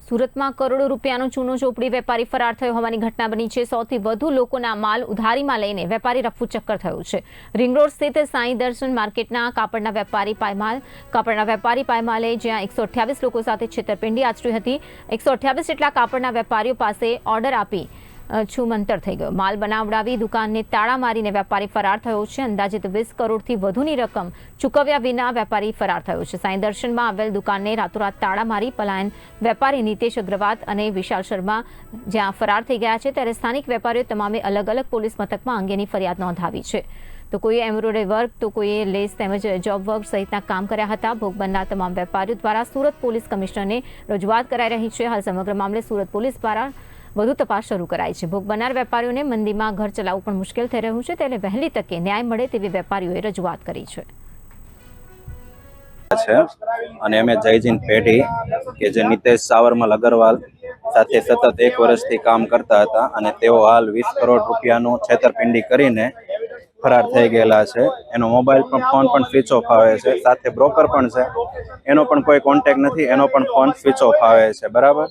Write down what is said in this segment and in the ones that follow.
સુરતમાં કરોડો રૂપિયાનો ચૂનો ચોપડી વેપારી ફરાર થયો હોવાની ઘટના બની છે। સૌથી વધુ લોકોના માલ ઉધારીમાં લઈને વેપારી રફુચક્કર થયો છે। રિંગ રોડ સ્થિત સાંઈ દર્શન માર્કેટના કાપડના વેપારી પાયમાલે જ્યાં 128 લોકો સાથે છેતરપિંડી આચરી હતી। 128 જેટલા કાપડના વેપારીઓ પાસે ઓર્ડર આપી છૂમંતર થઈ ગયો। માલ બનાવડાવી દુકાનને તાળા મારીને વેપારી ફરાર થયો છે। અંદાજિત 20 કરોડથી વધુની રકમ ચૂકવ્યા વિના વેપારી ફરાર થયો છે। સાંઈ દર્શનમાં આવેલ દુકાનને રાતોરાત તાળા મારી પલાયન વેપારી નીતેશ અગ્રવાલ અને વિશાલ શર્મા જ્યાં ફરાર થઈ ગયા છે, ત્યારે સ્થાનિક વેપારીઓ તમામે અલગ અલગ પોલીસ મથકમાં અંગેની ફરિયાદ નોંધાવી છે। તો કોઈએ એમ્બ્રોઇડરી વર્ક તો કોઈએ લેસ તેમજ જોબ વર્ક સહિતના કામ કર્યા હતા। ભોગ બનનાર તમામ વેપારીઓ દ્વારા સુરત પોલીસ કમિશનરને રજૂઆત કરાઈ રહી છે। હાલ સમગ્ર મામલે સુરત પોલીસ દ્વારા વધુ તપાસ શરૂ કરાઈ છે। ભોગ બનનાર વેપારીઓને મંદીમાં ઘર ચલાવવું પણ મુશ્કેલ થઈ રહ્યું છે, ત્યારે વહેલી તકે ન્યાય મળે તેવી વેપારીઓએ રજૂઆત કરી છે। અને અમે જયજીન પેઢી કે જે નીતેશ સાવરમલ અગરવાલ સાથે સતત 1 વર્ષથી કામ કરતા હતા અને તેઓ હાલ 20 કરોડ રૂપિયાનું છેતરપિંડી કરીને ફરાર થઈ ગયેલા છે। એનો મોબાઈલ ફોન પણ સ્વિચ ઓફ આવે છે, સાથે બ્રોકર પણ છે, એનો પણ કોઈ કોન્ટેક્ટ નથી, એનો પણ ફોન સ્વિચ ઓફ આવે છે। બરાબર,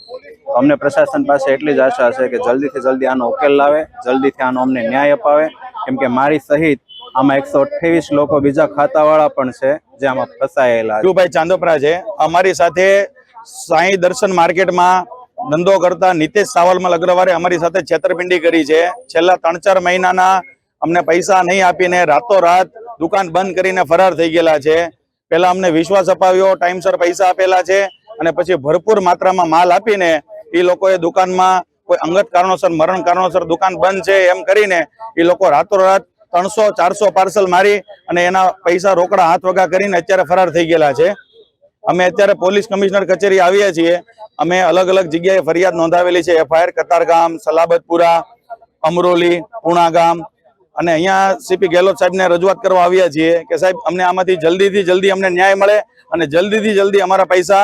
અમને પ્રશાસન પાસે એટલી જ આશા છે કે જલ્દીથી જલ્દી આનો ઉકેલ લાવે, જલ્દીથી આનો અમને ન્યાય અપાવે, કેમ કે મારી સહિત આમાં 128 લોકો બીજા ખાતાવાળા પણ છે જે આમાં ફસાયેલા છે। ભાઈ ચાંદોપરા છે, અમારી સાથે સાંઈ દર્શન માર્કેટમાં ધંધો કરતા નીતેશ સાવરમલ અગ્રવાલે અમારી સાથે છેતરપિંડી કરી છે। છેલ્લા 3-4 મહિનાના અમને પૈસા નહીં આપીને રાતોરાત દુકાન બંધ કરીને ફરાર થઈ ગયેલા છે। પહેલા અમને વિશ્વાસ અપાવ્યો, ટાઈમસર પૈસા આપેલા છે અને પછી ભરપૂર માત્રામાં માલ આપીને એ લોકોએ દુકાનમાં કોઈ અંગત કારણોસર, મરણ કારણોસર દુકાન બંધ છે એમ કરીને એ લોકો રાતોરાત 300-400 પાર્સલ મારી અને એના પૈસા રોકડા હાથ વગા કરીને અત્યારે ફરાર થઈ ગયેલા છે। અમે અત્યારે પોલીસ કમિશનર કચેરી આવ્યા છીએ। અમે અલગ અલગ જગ્યાએ ફરિયાદ નોંધાવેલી છે, FIR કતારગામ, સલાબતપુરા, અમરોલી, પૂણા ગામ, અને અહીંયા CP ગેહલોત સાહેબને રજૂઆત કરવા આવ્યા છીએ કે સાહેબ અમને આમાંથી જલ્દીથી જલ્દી અમને ન્યાય મળે અને જલ્દીથી જલ્દી અમારા પૈસા